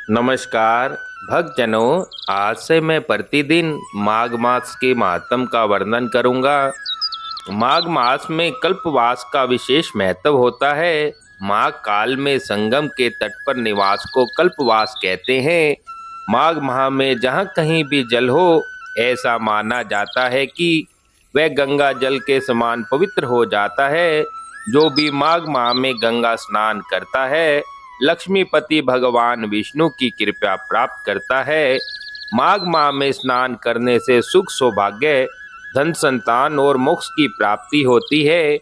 नमस्कार भक्तजनों। आज से मैं प्रतिदिन माघ मास के महात्म का वर्णन करूंगा। माघ मास में कल्पवास का विशेष महत्व होता है। माघ काल में संगम के तट पर निवास को कल्पवास कहते हैं। माघ माह में जहाँ कहीं भी जल हो, ऐसा माना जाता है कि वह गंगा जल के समान पवित्र हो जाता है। जो भी माघ माह में गंगा स्नान करता है, लक्ष्मीपति भगवान विष्णु की कृपा प्राप्त करता है। माघ माह में स्नान करने से सुख, सौभाग्य, धन, संतान और मोक्ष की प्राप्ति होती है।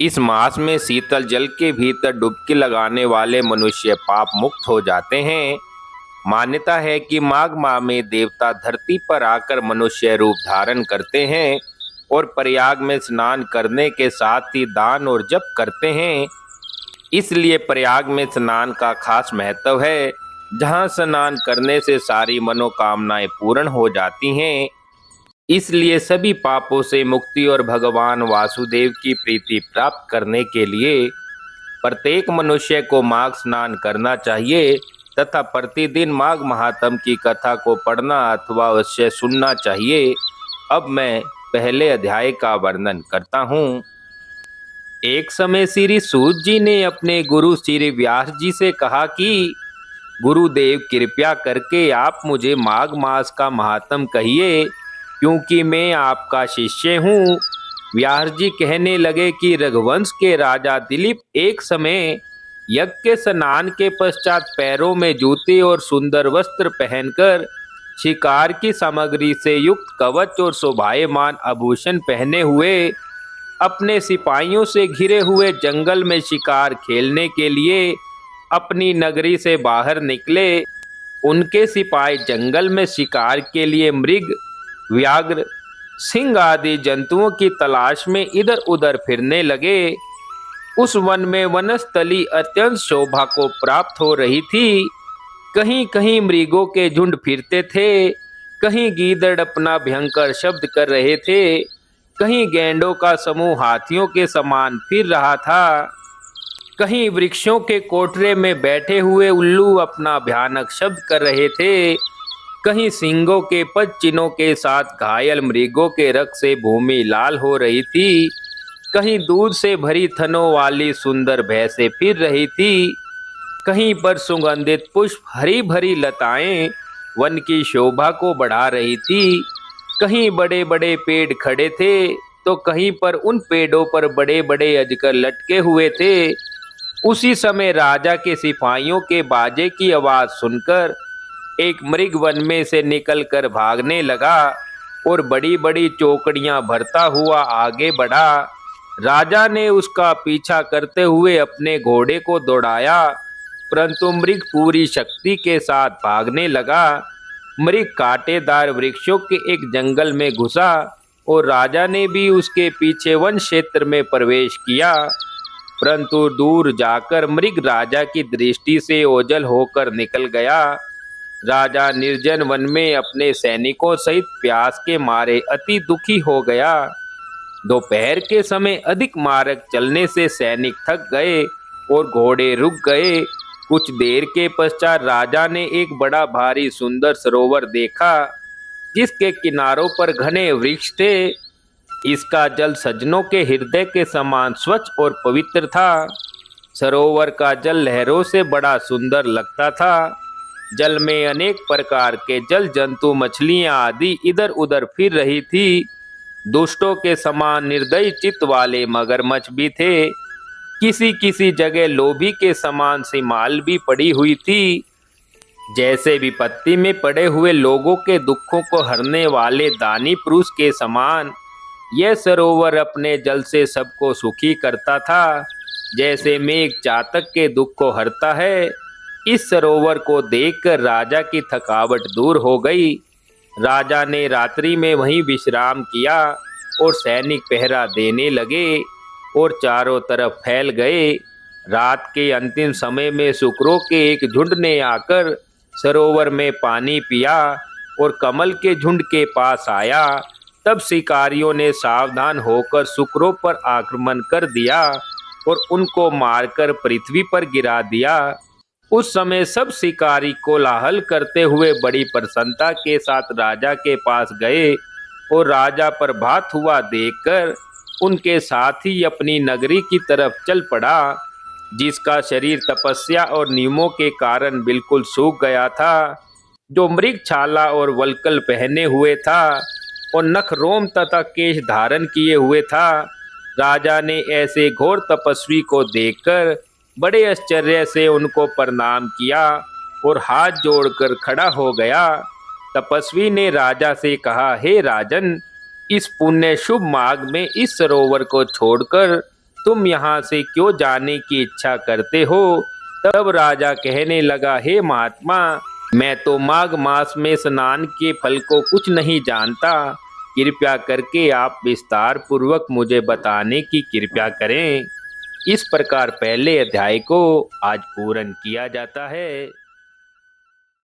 इस मास में शीतल जल के भीतर डुबकी लगाने वाले मनुष्य पाप मुक्त हो जाते हैं। मान्यता है कि माघ माह में देवता धरती पर आकर मनुष्य रूप धारण करते हैं और प्रयाग में स्नान करने के साथ ही दान और जप करते हैं। इसलिए प्रयाग में स्नान का खास महत्व है, जहां स्नान करने से सारी मनोकामनाएं पूर्ण हो जाती हैं। इसलिए सभी पापों से मुक्ति और भगवान वासुदेव की प्रीति प्राप्त करने के लिए प्रत्येक मनुष्य को माघ स्नान करना चाहिए तथा प्रतिदिन माघ महात्म की कथा को पढ़ना अथवा अवश्य सुनना चाहिए। अब मैं पहले अध्याय का वर्णन करता हूँ। एक समय श्री सूत जी ने अपने गुरु श्री व्यास जी से कहा कि गुरुदेव, कृपया करके आप मुझे माघ मास का महात्म कहिए, क्योंकि मैं आपका शिष्य हूँ। व्यास जी कहने लगे कि रघुवंश के राजा दिलीप एक समय यज्ञ के स्नान के पश्चात पैरों में जूते और सुंदर वस्त्र पहनकर, शिकार की सामग्री से युक्त कवच और शोभायमान आभूषण पहने हुए अपने सिपाहियों से घिरे हुए जंगल में शिकार खेलने के लिए अपनी नगरी से बाहर निकले। उनके सिपाही जंगल में शिकार के लिए मृग, व्याघ्र, सिंह आदि जंतुओं की तलाश में इधर उधर फिरने लगे। उस वन में वनस्थली अत्यंत शोभा को प्राप्त हो रही थी। कहीं कहीं मृगों के झुंड फिरते थे, कहीं गीदड़ अपना भयंकर शब्द कर रहे थे, कहीं गैंडों का समूह हाथियों के समान फिर रहा था, कहीं वृक्षों के कोठरे में बैठे हुए उल्लू अपना भयानक शब्द कर रहे थे, कहीं सिंगों के पदचिन्हों के साथ घायल मृगों के रक्त से भूमि लाल हो रही थी, कहीं दूध से भरी थनों वाली सुंदर भैंसें फिर रही थी, कहीं पर सुगंधित पुष्प, हरी भरी लताएं वन की शोभा को बढ़ा रही थी, कहीं बड़े बड़े पेड़ खड़े थे तो कहीं पर उन पेड़ों पर बड़े बड़े अजगर लटके हुए थे। उसी समय राजा के सिपाहियों के बाजे की आवाज सुनकर एक मृग वन में से निकलकर भागने लगा और बड़ी बड़ी चौकड़ियां भरता हुआ आगे बढ़ा। राजा ने उसका पीछा करते हुए अपने घोड़े को दौड़ाया, परंतु मृग पूरी शक्ति के साथ भागने लगा। मृग कांटेदार वृक्षों के एक जंगल में घुसा और राजा ने भी उसके पीछे वन क्षेत्र में प्रवेश किया, परंतु दूर जाकर मृग राजा की दृष्टि से ओझल होकर निकल गया। राजा निर्जन वन में अपने सैनिकों सहित प्यास के मारे अति दुखी हो गया। दोपहर के समय अधिक मार्ग चलने से सैनिक थक गए और घोड़े रुक गए। कुछ देर के पश्चात राजा ने एक बड़ा भारी सुंदर सरोवर देखा, जिसके किनारों पर घने वृक्ष थे। इसका जल सज्जनों के हृदय के समान स्वच्छ और पवित्र था। सरोवर का जल लहरों से बड़ा सुंदर लगता था। जल में अनेक प्रकार के जल जंतु, मछलियां आदि इधर उधर फिर रही थी। दुष्टों के समान निर्दयी चित्त वाले मगरमच्छ भी थे। किसी किसी जगह लोभी के समान सिमाल भी पड़ी हुई थी। जैसे विपत्ति में पड़े हुए लोगों के दुखों को हरने वाले दानी पुरुष के समान यह सरोवर अपने जल से सबको सुखी करता था। जैसे मेघ चातक के दुख को हरता है, इस सरोवर को देखकर राजा की थकावट दूर हो गई। राजा ने रात्रि में वहीं विश्राम किया और सैनिक पहरा देने लगे और चारों तरफ फैल गए। रात के अंतिम समय में शुक्रों के एक झुंड ने आकर सरोवर में पानी पिया और कमल के झुंड के पास आया। तब शिकारियों ने सावधान होकर शुक्रों पर आक्रमण कर दिया और उनको मारकर पृथ्वी पर गिरा दिया। उस समय सब शिकारी कोलाहल करते हुए बड़ी प्रसन्नता के साथ राजा के पास गए और राजा पर भात हुआ देखकर उनके साथ ही अपनी नगरी की तरफ चल पड़ा, जिसका शरीर तपस्या और नियमों के कारण बिल्कुल सूख गया था, जो मृगछाला और वल्कल पहने हुए था और नख रोम तथा केश धारण किए हुए था। राजा ने ऐसे घोर तपस्वी को देखकर बड़े आश्चर्य से उनको प्रणाम किया और हाथ जोड़कर खड़ा हो गया। तपस्वी ने राजा से कहा, हे राजन, इस पुण्य शुभ माघ में इस सरोवर को छोड़कर तुम यहाँ से क्यों जाने की इच्छा करते हो? तब राजा कहने लगा, हे महात्मा, मैं तो माघ मास में स्नान के फल को कुछ नहीं जानता। कृपया करके आप विस्तार पूर्वक मुझे बताने की कृपा करें। इस प्रकार पहले अध्याय को आज पूर्ण किया जाता है।